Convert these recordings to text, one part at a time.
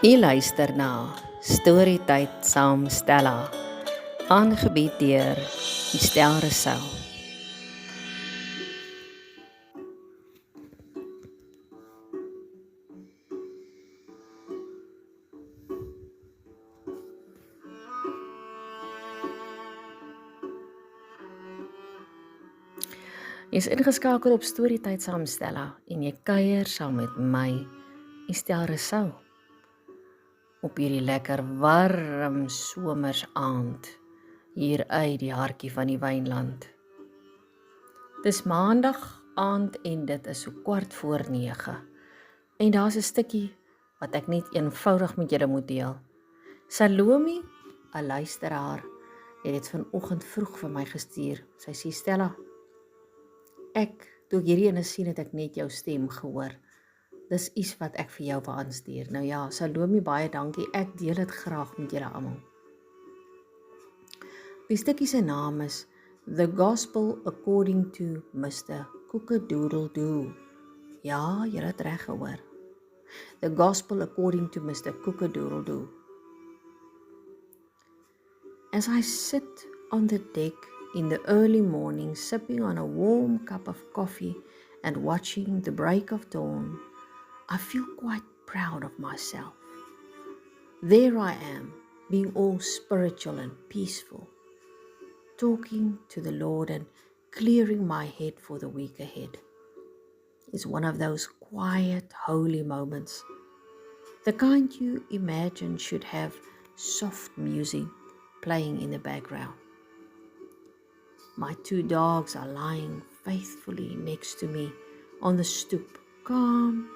U luister na Storytyd saam Stella, aangebied deur Estel Rousseau. Jy is ingeskakel op Storytyd saam Stella en jy kuier saam met my, Estel Rousseau, op hierdie lekker warm somersaand hier uit die hartjie van die Wynland. Dis maandag aand en dit is so 8:15 en daar's 'n stukkie wat ek net eenvoudig met julle moet deel. Salome, 'n luisteraar, het dit vanoggend vroeg vir my gestuur. Sy sê, Stella, toe ek hierdie ene sien, het ek net jou stem gehoor. Dis iets wat ek vir jou wil aanstuur. Nou ja, Salome, baie dankie. Ek deel dit graag met julle almal. Die stukkie se naam is The Gospel According to Mr. Cook-a-Doodle-Doo. Ja, julle het reg gehoor. The Gospel According to Mr. Cook-a-Doodle-Doo. As I sit on the deck in the early morning, sipping on a warm cup of coffee and watching the break of dawn, I feel quite proud of myself. There I am, being all spiritual and peaceful, talking to the Lord and clearing my head for the week ahead. It's one of those quiet, holy moments, the kind you imagine should have soft music playing in the background. My 2 dogs are lying faithfully next to me on the stoop, calm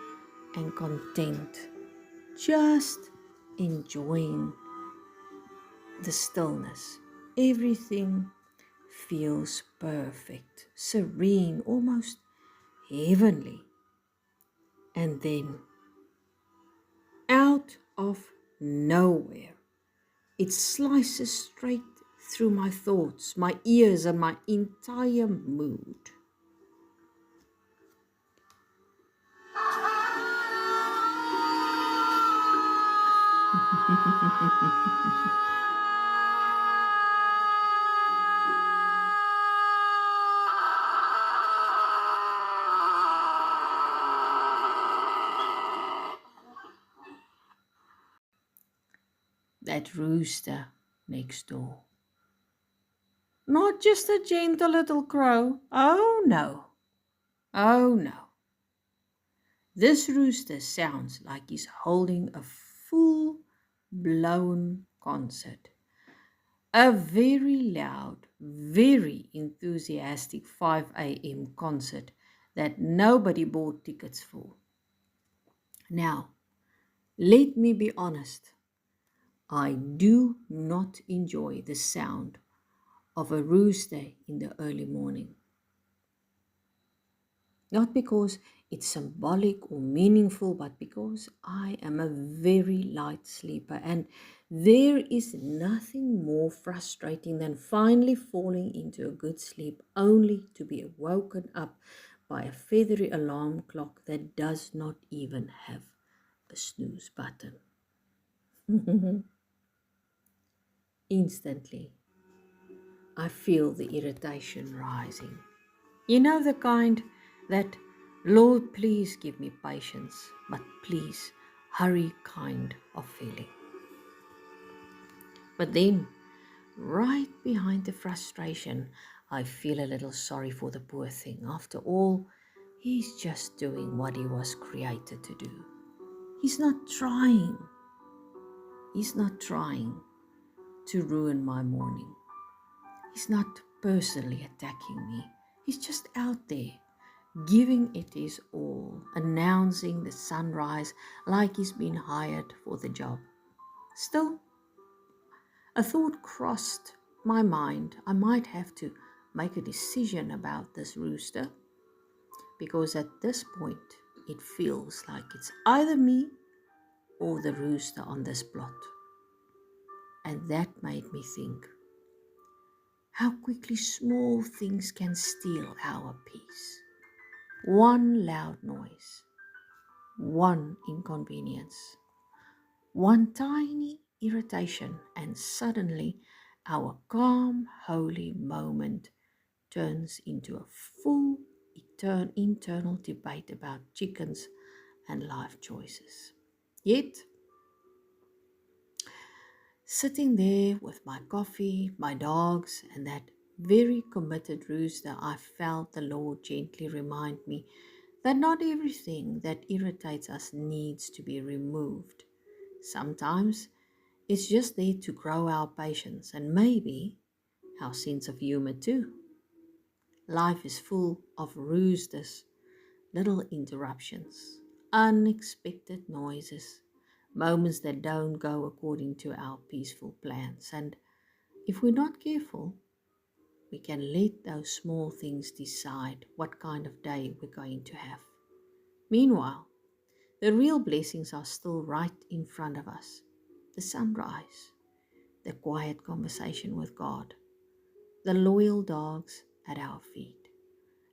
and content, just enjoying the stillness. Everything feels perfect, serene, almost heavenly. And then, out of nowhere, it slices straight through my thoughts, my ears, and my entire mood. That rooster next door. Not just a gentle little crow. Oh no. Oh no. This rooster sounds like he's holding a full-blown concert. A very loud, very enthusiastic 5 a.m. concert that nobody bought tickets for. Now, let me be honest. I do not enjoy the sound of a rooster in the early morning. Not because it's symbolic or meaningful, but because I am a very light sleeper, and there is nothing more frustrating than finally falling into a good sleep only to be woken up by a feathery alarm clock that does not even have a snooze button. Instantly, I feel the irritation rising. You know, the kind that, Lord, please give me patience, but please hurry kind of feeling. But then, right behind the frustration, I feel a little sorry for the poor thing. After all, he's just doing what he was created to do. He's not trying to ruin my morning. He's not personally attacking me. He's just out there, giving it his all, announcing the sunrise like he's been hired for the job. Still, a thought crossed my mind. I might have to make a decision about this rooster, because at this point, it feels like it's either me or the rooster on this plot. And that made me think how quickly small things can steal our peace. One loud noise, one inconvenience, One tiny irritation, and suddenly our calm, holy moment turns into a full internal debate about chickens and life choices. Yet, sitting there with my coffee, my dogs, and that very committed rooster, I felt the Lord gently remind me that not everything that irritates us needs to be removed. Sometimes it's just there to grow our patience and maybe our sense of humor too. Life is full of roosters, little interruptions, unexpected noises, moments that don't go according to our peaceful plans. And if we're not careful, we can let those small things decide what kind of day we're going to have. Meanwhile, the real blessings are still right in front of us: the sunrise, the quiet conversation with God, the loyal dogs at our feet,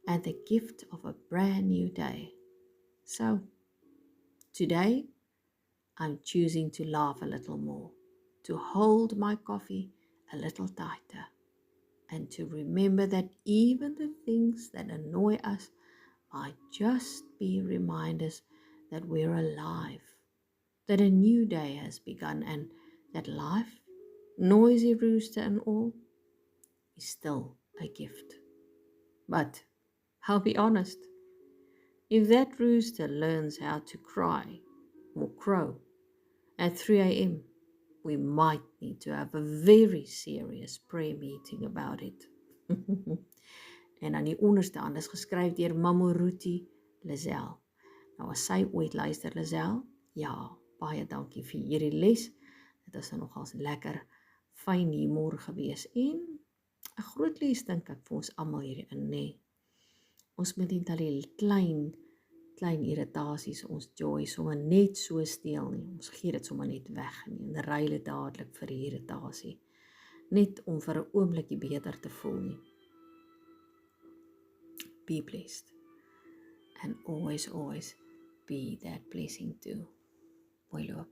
and the gift of a brand new day. So, today, I'm choosing to laugh a little more, to hold my coffee a little tighter, and to remember that even the things that annoy us might just be reminders that we're alive, that a new day has begun, and that life, noisy rooster and all, is still a gift. But I'll be honest, if that rooster learns how to cry or crow at 3 a.m., we might need to have a very serious prayer meeting about it. En aan die onderste hand is geskryf deur Mamoruti Lazel. Nou as sy ooit luister, Lazel, ja, baie dankie vir hierdie les. Dit is nogals lekker fyn humor gewees en 'n groot les dink ek vir ons almal hierin, nê. Ons moet nie al die klein irritasies ons joy sommer net so steel nie. Ons gee dit sommer net weg en ruil dit dadelik vir die irritasie. Net om vir 'n oombliekie beter te voel nie. Be blessed and always be that blessing too. Mooi loop.